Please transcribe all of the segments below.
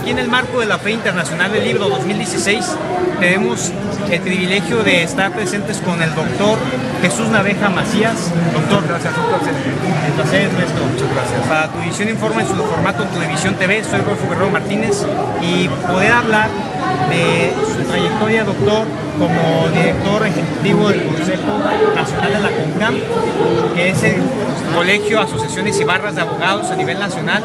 aquí en el marco de la Feria Internacional del Libro 2016 tenemos el privilegio de estar presentes con el doctor Jesús Naveja Macías. Doctor, gracias, un placer. El placer es nuestro. Muchas gracias. Para Tu Visión Informa en su formato Televisión TV, soy Rolfo Guerrero Martínez y poder hablar de su trayectoria, doctor, como director ejecutivo del Consejo Nacional de la CONCAM, que es el Colegio, Asociaciones y Barras de Abogados a nivel nacional.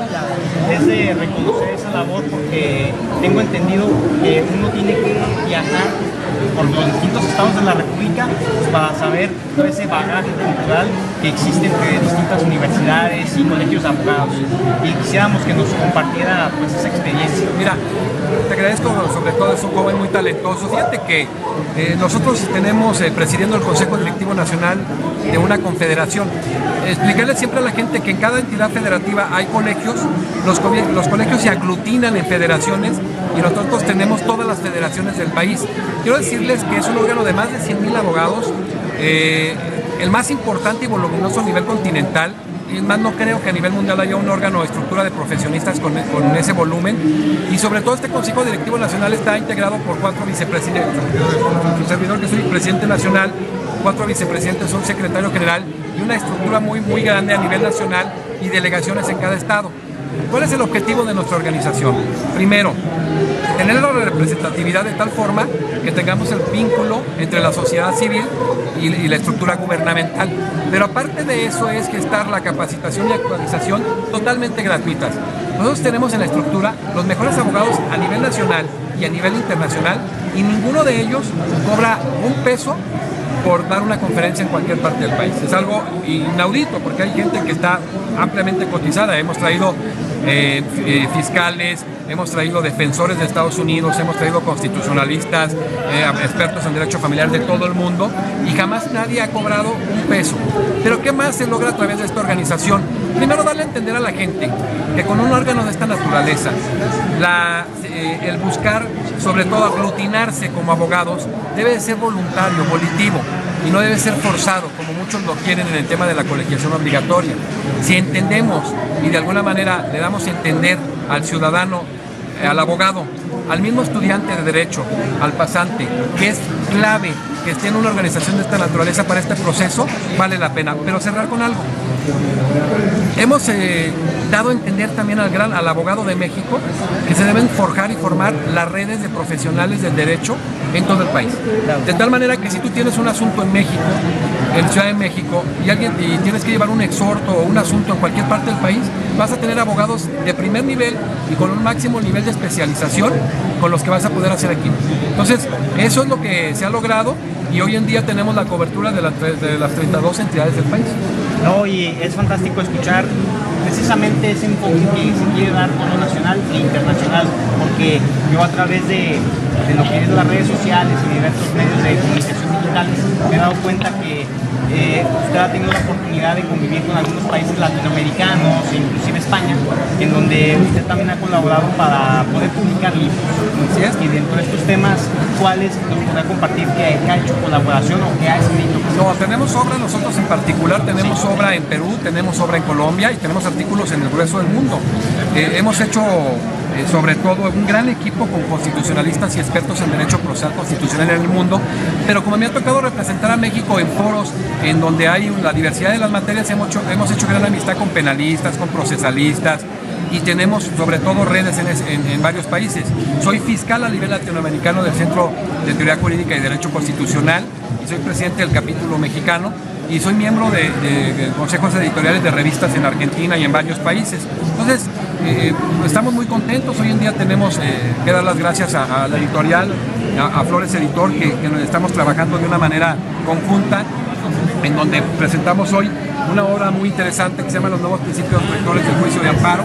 Es de reconocer esa labor porque tengo entendido que uno tiene que viajar por los distintos estados de la República para saber todo ese bagaje cultural que existe entre distintas universidades y colegios de abogados, y quisiéramos que nos compartiera pues esa experiencia. Mira, te agradezco, sobre todo es un joven muy talentoso. Fíjate que nosotros tenemos presidiendo el Consejo Directivo Nacional de una confederación. Explicarle siempre a la gente que en cada entidad federativa hay colegios, los colegios se aglutinan en federaciones y nosotros tenemos todas las federaciones del país. Quiero decirles que es un órgano de más de 100,000 abogados, el más importante y voluminoso a nivel continental. Y más, no creo que a nivel mundial haya un órgano o estructura de profesionistas con ese volumen. Y sobre todo este Consejo Directivo Nacional está integrado por 4 vicepresidentes. Su servidor, que soy presidente nacional, 4 vicepresidentes, un secretario general y una estructura muy grande a nivel nacional y delegaciones en cada estado. ¿Cuál es el objetivo de nuestra organización? Primero, tener la representatividad de tal forma que tengamos el vínculo entre la sociedad civil y la estructura gubernamental. Pero aparte de eso es que estar la capacitación y actualización totalmente gratuitas. Nosotros tenemos en la estructura los mejores abogados a nivel nacional y a nivel internacional, y ninguno de ellos cobra un peso por dar una conferencia en cualquier parte del país. Es algo inaudito porque hay gente que está ampliamente cotizada. Hemos traído fiscales, hemos traído defensores de Estados Unidos, hemos traído constitucionalistas, expertos en derecho familiar de todo el mundo, y jamás nadie ha cobrado un peso. Pero ¿qué más se logra a través de esta organización? Primero, darle a entender a la gente que con un órgano de esta naturaleza, el buscar, sobre todo aglutinarse como abogados, debe de ser voluntario, volitivo, y no debe ser forzado, como muchos lo quieren en el tema de la colegiación obligatoria. Si entendemos y de alguna manera le damos a entender al ciudadano, al abogado, al mismo estudiante de derecho, al pasante, que es clave que esté en una organización de esta naturaleza para este proceso, vale la pena. Pero cerrar con algo. Hemos dado a entender también al abogado de México que se deben forjar y formar las redes de profesionales del derecho en todo el país. De tal manera que si tú tienes un asunto en México, en Ciudad de México, y tienes que llevar un exhorto o un asunto en cualquier parte del país, vas a tener abogados de primer nivel y con un máximo nivel de especialización con los que vas a poder hacer aquí. Entonces, eso es lo que se ha logrado, y hoy en día tenemos la cobertura de las 32 entidades del país. No, y es fantástico escuchar precisamente ese enfoque que se quiere dar con lo nacional e internacional, porque yo a través de lo que es las redes sociales y diversos medios de comunicación digitales me he dado cuenta que usted ha tenido la oportunidad de convivir con algunos países latinoamericanos, inclusive España, en donde usted también ha colaborado para poder publicar libros. Y dentro de estos temas, ¿cuáles nos podrá compartir que ha hecho colaboración o que ha escrito? No, tenemos obra nosotros en particular, tenemos obra en Perú, tenemos obra en Colombia y tenemos artículos en el grueso del mundo. Hemos hecho sobre todo un gran equipo con constitucionalistas y expertos en derecho procesal constitucional en el mundo, pero como me ha tocado representar a México en foros en donde hay la diversidad de las materias, hemos hecho gran amistad con penalistas, con procesalistas, y tenemos sobre todo redes en varios países. Soy fiscal a nivel latinoamericano del Centro de Teoría Jurídica y Derecho Constitucional, y soy presidente del capítulo mexicano, y soy miembro de consejos editoriales de revistas en Argentina y en varios países. Entonces, estamos muy contentos. Hoy en día tenemos que dar las gracias a la editorial, a Flores Editor, que estamos trabajando de una manera conjunta, en donde presentamos hoy una obra muy interesante que se llama Los Nuevos Principios Rectores del Juicio de Amparo.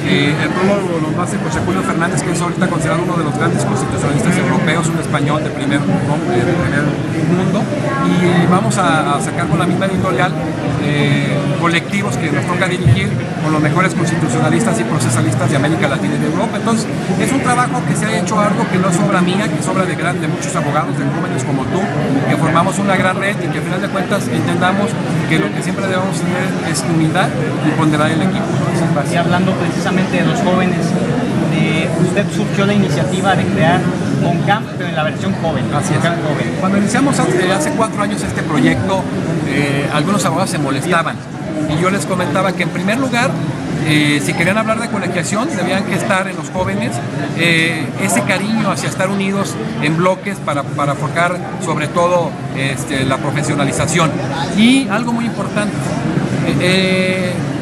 El prólogo lo hace José Julio Fernández, que es ahorita considerado uno de los grandes constitucionalistas europeos, un español de primer mundo, y vamos a sacar con la misma editorial colectivos que nos toca dirigir con los mejores constitucionalistas y procesalistas de América Latina y de Europa. Entonces, es un trabajo que se ha hecho algo que no es obra mía, que es obra de muchos abogados, de jóvenes como tú, que formamos una gran red y que al final de cuentas entendamos que lo que siempre debemos tener es unidad y ponderar el equipo. Y hablando precisamente de los jóvenes, usted surgió la iniciativa de crear CONCAM, pero en la versión joven. Así es. Joven. Cuando iniciamos hace 4 años este proyecto, algunos abogados se molestaban y yo les comentaba que en primer lugar, si querían hablar de colegiación, debían que estar en los jóvenes ese cariño hacia estar unidos en bloques para forjar sobre todo la profesionalización. Y algo muy importante,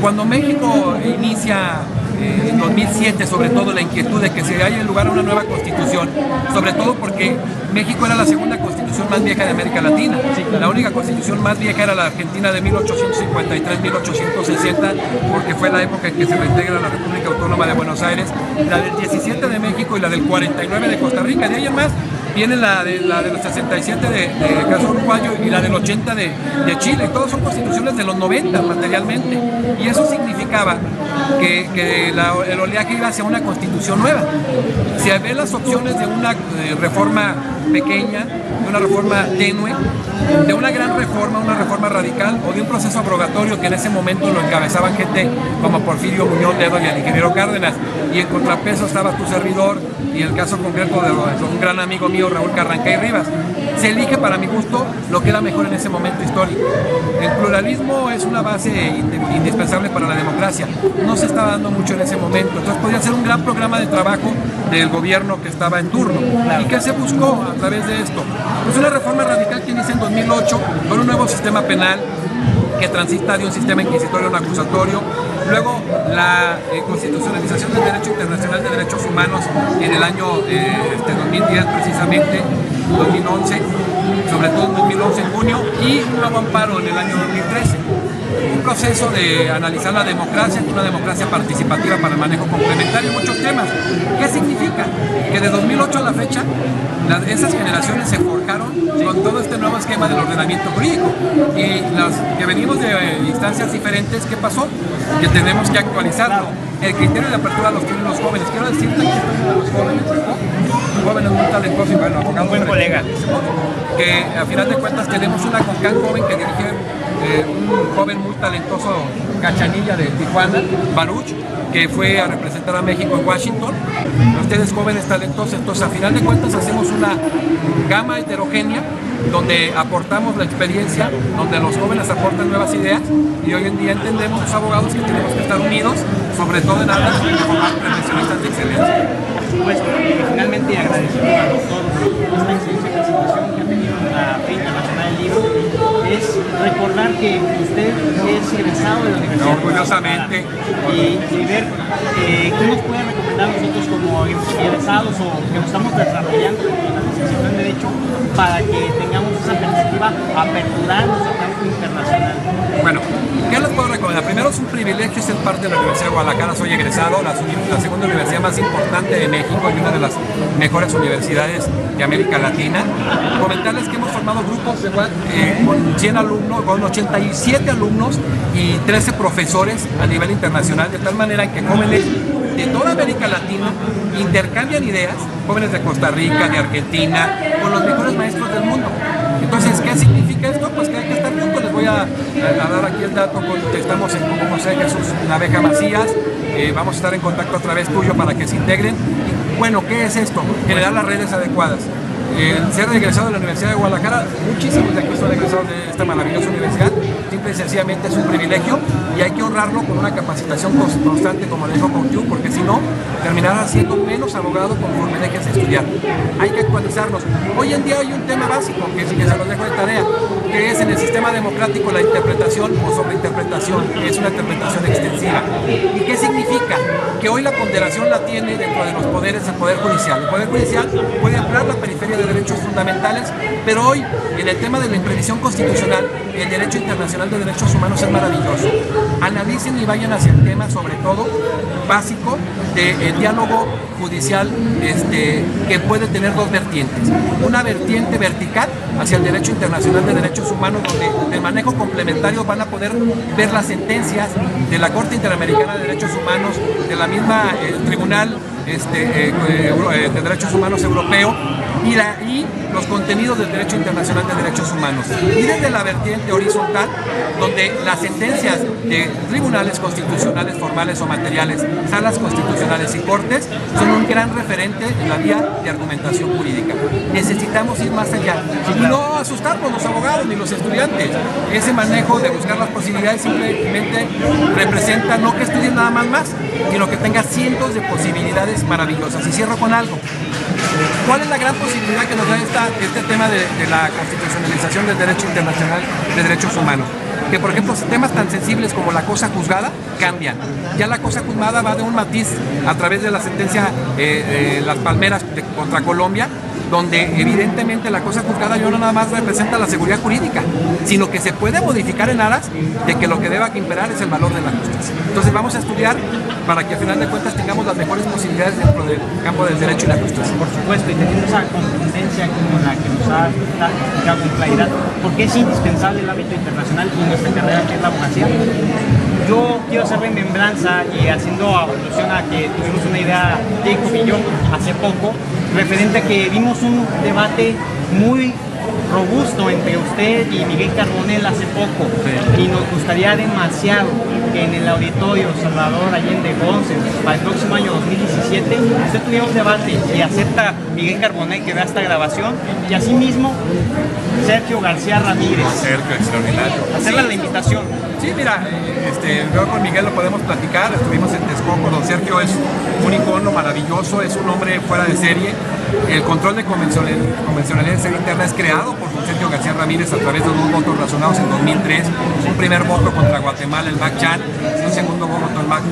cuando México inicia en 2007, sobre todo la inquietud de que se haya lugar a una nueva constitución, sobre todo porque México era la segunda constitución más vieja de América Latina. La única constitución más vieja era la Argentina de 1853-1860, porque fue la época en que se reintegra la República Autónoma de Buenos Aires, la del 17 de México y la del 49 de Costa Rica. De ahí en más viene la de los 67 de caso uruguayo y la del 80 de Chile. Todas son constituciones de los 90 materialmente. Y eso significaba que el oleaje iba hacia una constitución nueva. Si había las opciones de una reforma pequeña, de una reforma tenue, de una gran reforma, una reforma radical o de un proceso abrogatorio que en ese momento lo encabezaban gente como Porfirio Muñoz Ledo y el ingeniero Cárdenas, y en contrapeso estaba tu servidor y el caso concreto de un gran amigo mío, Raúl Carrancay Rivas. Se elige para mi gusto lo que era mejor en ese momento histórico. El pluralismo es una base indispensable para la democracia. No se estaba dando mucho en ese momento, entonces podía ser un gran programa de trabajo del gobierno que estaba en turno. ¿Y qué se buscó a través de esto? Pues una reforma radical que inicia en 2008 con un nuevo sistema penal que transita de un sistema inquisitorio a un acusatorio, luego la constitucionalización del derecho internacional de derechos humanos en el año 2010 precisamente, 2011, sobre todo en 2011 en junio, y un nuevo amparo en el año 2013. Un proceso de analizar la democracia, una democracia participativa para el manejo complementario, muchos temas. ¿Qué significa? Que de 2008 a la fecha, esas generaciones se forjaron con todo este nuevo esquema del ordenamiento jurídico. Y las que venimos de instancias diferentes, ¿qué pasó? Que tenemos que actualizarlo. El criterio de apertura los tienen los jóvenes. Quiero decirte que los jóvenes muy talentosos y bueno, un buen colega. Que a final de cuentas tenemos una CONCAM joven que dirige un joven muy talentoso, Cachanilla de Tijuana, Baruch, que fue a representar a México en Washington. Ustedes jóvenes talentosos, entonces a final de cuentas hacemos una gama heterogénea donde aportamos la experiencia, donde los jóvenes aportan nuevas ideas y hoy en día entendemos los abogados que tenemos que estar unidos, sobre todo en aras de formar profesionistas de excelencia. Por supuesto, y finalmente agradeciendo al doctor esta excelente presentación que ha tenido en la Feria Internacional del Libro, es recordar que usted es egresado de la Universidad. Orgullosamente. Y ver qué nos puede recomendar nosotros como egresados o que nos estamos desarrollando en la licenciatura en Derecho para que tengamos esa perspectiva, aperturarnos al campo internacional. Bueno, ¿qué les puedo recomendar? Primero, es un privilegio ser parte de la Universidad de Guadalajara. Soy egresado, la segunda universidad más importante de México y una de las mejores universidades de América Latina. Comentarles que hemos formado grupos con 100 alumnos, con 87 alumnos y 13 profesores a nivel internacional, de tal manera que jóvenes de toda América Latina intercambian ideas, jóvenes de Costa Rica, de Argentina, con los mejores maestros del mundo. Entonces, ¿qué significa esto? Pues que hay que estar juntos. Les voy a dar aquí el dato que estamos en Coco José Jesús Naveja Macías. Vamos a estar en contacto a través tuyo para que se integren. Y, bueno, ¿qué es esto? Generar las redes adecuadas. Ser egresado de la Universidad de Guadalajara, muchísimos de aquí son egresados de esta maravillosa universidad, simple y sencillamente es un privilegio y hay que honrarlo con una capacitación constante, como le dijo Contiu, porque si no, terminarás siendo menos abogado conforme dejes de estudiar. Hay que actualizarnos. Hoy en día hay un tema básico que se los dejo de tarea, que es en el sistema democrático la interpretación o sobreinterpretación, que es una interpretación extensiva. ¿Y qué significa? Que hoy la ponderación la tiene dentro de los poderes el Poder Judicial. El Poder Judicial puede ampliar la periferia de derechos fundamentales, pero hoy en el tema de la imprevisión constitucional, el derecho internacional de derechos humanos es maravilloso. Analicen y vayan hacia el tema, sobre todo básico, del diálogo judicial que puede tener dos vertientes. Una vertiente vertical hacia el derecho internacional de derechos humanos, donde de manejo complementario van a poder ver las sentencias de la Corte Interamericana de Derechos Humanos, de la misma Tribunal de Derechos Humanos Europeo, y los contenidos del derecho internacional de derechos humanos. Y desde la vertiente horizontal, donde las sentencias de tribunales constitucionales formales o materiales, salas constitucionales y cortes son un gran referente en la vía de argumentación jurídica. Necesitamos ir más allá y no asustarnos los abogados ni los estudiantes. Ese manejo de buscar las posibilidades simplemente representa no que estudies nada más, sino que tengas cientos de posibilidades maravillosas. Y cierro con algo. ¿Cuál es la gran posibilidad que nos da este tema de la constitucionalización del derecho internacional de derechos humanos? Que, por ejemplo, temas tan sensibles como la cosa juzgada cambian. Ya la cosa juzgada va de un matiz a través de la sentencia Las Palmeras contra Colombia, donde evidentemente la cosa juzgada no nada más representa la seguridad jurídica, sino que se puede modificar en aras de que lo que deba imperar es el valor de la justicia. Entonces vamos a estudiar para que al final de cuentas tengamos las mejores posibilidades dentro del campo del derecho y la justicia. Por supuesto, y teniendo esa contundencia como la que nos ha explicado con claridad, ¿por qué es indispensable el ámbito internacional en nuestra carrera que es la abogacía? Yo quiero hacer remembranza y haciendo alusión a que tuvimos una idea, Jacob y yo, hace poco, referente a que vimos un debate muy robusto entre usted y Miguel Carbonell hace poco, y nos gustaría demasiado que en el auditorio Salvador Allende Gómez para el próximo año 2017 usted tuviera un debate y acepta Miguel Carbonell que vea esta grabación, y asimismo Sergio García Ramírez. Sergio, extraordinario. Hacerle la invitación. Sí, mira, yo con Miguel lo podemos platicar, estuvimos en Texcoco. Don Sergio es un icono maravilloso, es un hombre fuera de serie. El control de convencionalidad interna es creado por don Sergio García Ramírez a través de 2 votos razonados en 2003, un primer voto contra Guatemala, el MAC-Chan, y un segundo voto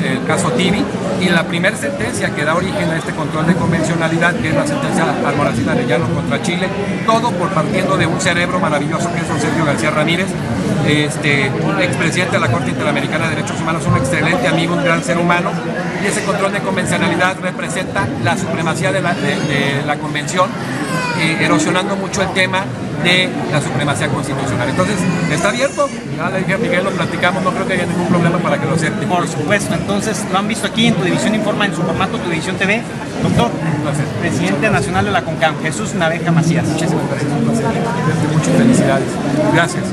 el caso Tibi, y la primera sentencia que da origen a este control de convencionalidad, que es la sentencia Almorácin Arellano contra Chile, todo por partiendo de un cerebro maravilloso que es don Sergio García Ramírez, expresidente de la Corte Interamericana de Derechos Humanos, un excelente amigo, un gran ser humano, y ese control de convencionalidad representa la supremacía de la Convención, erosionando mucho el tema de la supremacía constitucional. Entonces, está abierto, ya le dije a Miguel, lo platicamos, no creo que haya ningún problema para que lo acepte. Por supuesto, entonces lo han visto aquí en Tu División Informa, en su formato Tu División TV. Doctor, presidente nacional de la CONCAM, Jesús Naveja Macías. Muchísimas gracias, un placer. Muchas felicidades. Gracias.